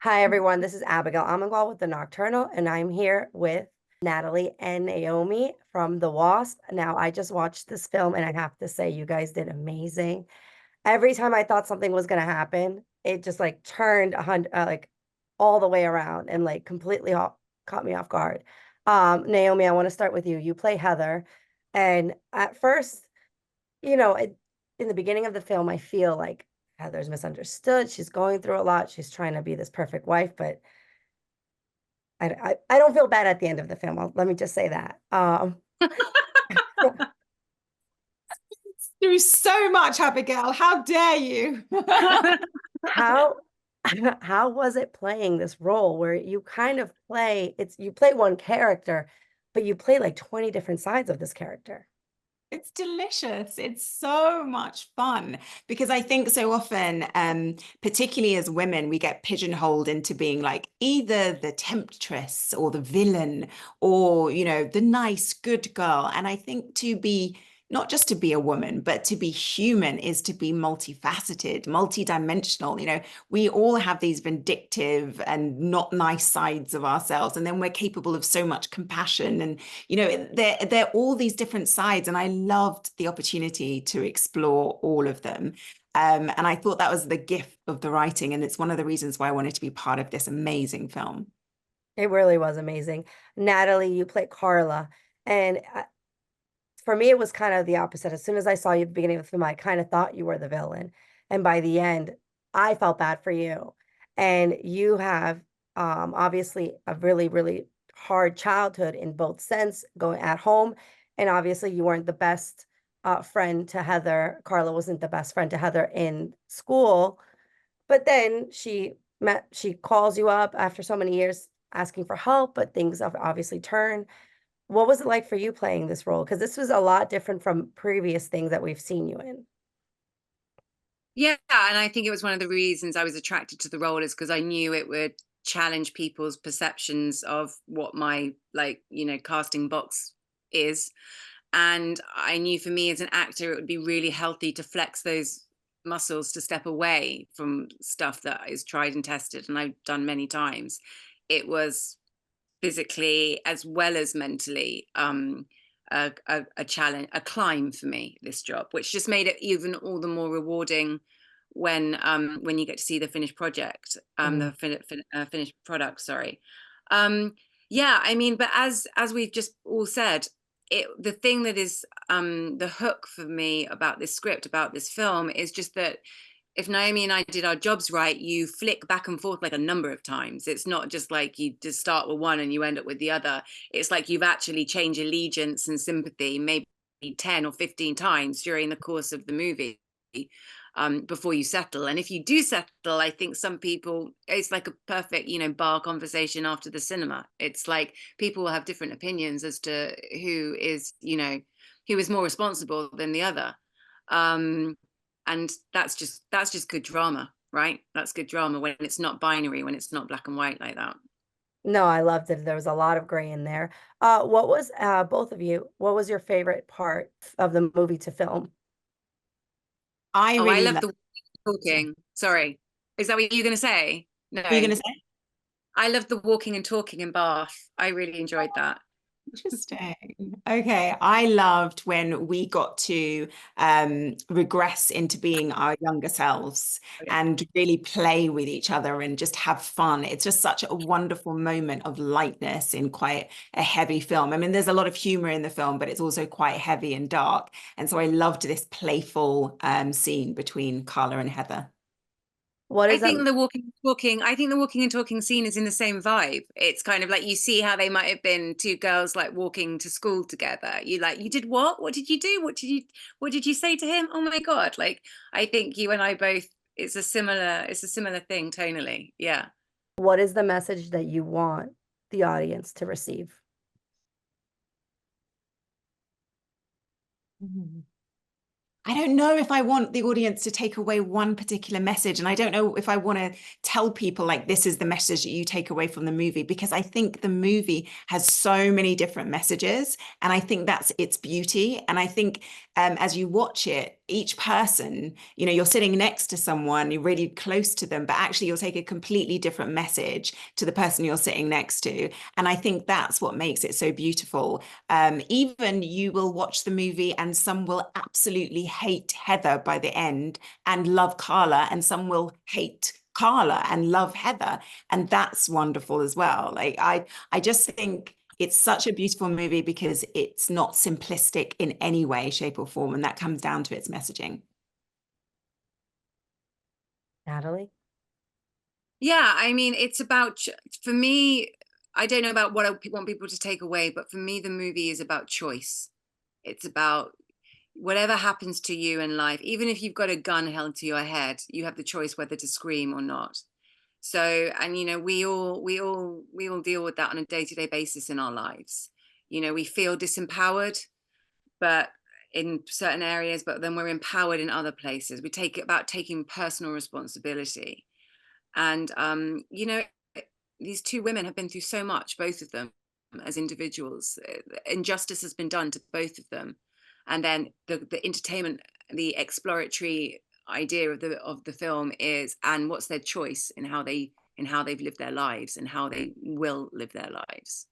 Hi, everyone. This is Abigail Amengual with The Nocturnal, and I'm here with Natalie and Naomi from The Wasp. Now, I just watched this film, and I have to say, you guys did amazing. Every time I thought something was going to happen, it just like turned like all the way around and like completely caught me off guard. Naomi, I want to start with you. You play Heather, and at first, you know, in the beginning of the film, I feel like Heather's misunderstood. She's going through a lot. She's trying to be this perfect wife, but I don't feel bad at the end of the film. Let me just say that. Through so much, Abigail. How dare you? How how was it playing this role where you kind of you play one character, but you play like 20 different sides of this character? It's delicious. It's so much fun because I think so often, particularly as women, we get pigeonholed into being like either the temptress or the villain or, the nice, good girl. And I think to be not just to be a woman, but to be human is to be multifaceted, multidimensional. We all have these vindictive and not nice sides of ourselves. And then we're capable of so much compassion and they're all these different sides, and I loved the opportunity to explore all of them. And I thought that was the gift of the writing, and it's one of the reasons why I wanted to be part of this amazing film. It really was amazing. Natalie, you play Carla, and for me, it was kind of the opposite. As soon as I saw you at the beginning of the film, I kind of thought you were the villain, and by the end, I felt bad for you. And you have obviously a really, really hard childhood in both sense, going at home, and obviously you weren't the best friend to Heather. Carla wasn't the best friend to Heather in school, but then she calls you up after so many years asking for help, but things have obviously turned. What was it like for you playing this role? Because this was a lot different from previous things that we've seen you in. Yeah, and I think it was one of the reasons I was attracted to the role is because I knew it would challenge people's perceptions of what my casting box is. And I knew for me as an actor, it would be really healthy to flex those muscles to step away from stuff that is tried and tested and I've done many times. It was physically as well as mentally a challenge, a climb for me, this job, which just made it even all the more rewarding when you get to see the finished project, Mm. the finished product, sorry. um yeah, I mean, but as we've just all said, the thing that is the hook for me about this script, about this film, is just that if Naomi and I did our jobs right, you flick back and forth like a number of times. It's not just like you just start with one and you end up with the other. It's like you've actually changed allegiance and sympathy maybe 10 or 15 times during the course of the movie, before you settle. And if you do settle, I think some people, it's like a perfect, bar conversation after the cinema. It's like people will have different opinions as to who is more responsible than the other. And that's just good drama, right? That's good drama when it's not binary, when it's not black and white like that. No, I loved it. There was a lot of gray in there. What was both of you? What was your favorite part of the movie to film? I Oh, I really love love. the Sorry. talking. Sorry, is that what you're going to say? What are you No, going to say? I love the walking and talking in Bath. I really enjoyed that. Interesting. Okay. I loved when we got to regress into being our younger selves and really play with each other and just have fun. It's just such a wonderful moment of lightness in quite a heavy film. I mean, there's a lot of humor in the film, but it's also quite heavy and dark. And so I loved this playful scene between Carla and Heather. What I is that? think the walking and talking, I think the walking and talking scene is in the same vibe. It's kind of like you see how they might have been two girls like walking to school together. You like, you did what? What did you do? What did you say to him? Oh my God. Like, I think you and I both, it's a similar thing tonally. Yeah. What is the message that you want the audience to receive? Mhm. I don't know if I want the audience to take away one particular message. And I don't know if I want to tell people like this is the message that you take away from the movie, because I think the movie has so many different messages. And I think that's its beauty. And I think as you watch it, each person, you know, you're sitting next to someone, you're really close to them, but actually you'll take a completely different message to the person you're sitting next to. And I think that's what makes it so beautiful. Even you will watch the movie and some will absolutely hate Heather by the end and love Carla, and some will hate Carla and love Heather. And that's wonderful as well. Like I just think it's such a beautiful movie because it's not simplistic in any way, shape, or form. And that comes down to its messaging. Natalie? Yeah, I mean, it's about, for me, I don't know about what I want people to take away, but for me, the movie is about choice. It's about whatever happens to you in life, even if you've got a gun held to your head, you have the choice whether to scream or not. So, and you know, we all deal with that on a day-to-day basis in our lives. You know, we feel disempowered, but in certain areas, but then we're empowered in other places. We take it about taking personal responsibility. And you know, these two women have been through so much, both of them, as individuals. Injustice has been done to both of them. And then the entertainment, the exploratory idea of the film is, and what's their choice in how they've lived their lives and how they will live their lives.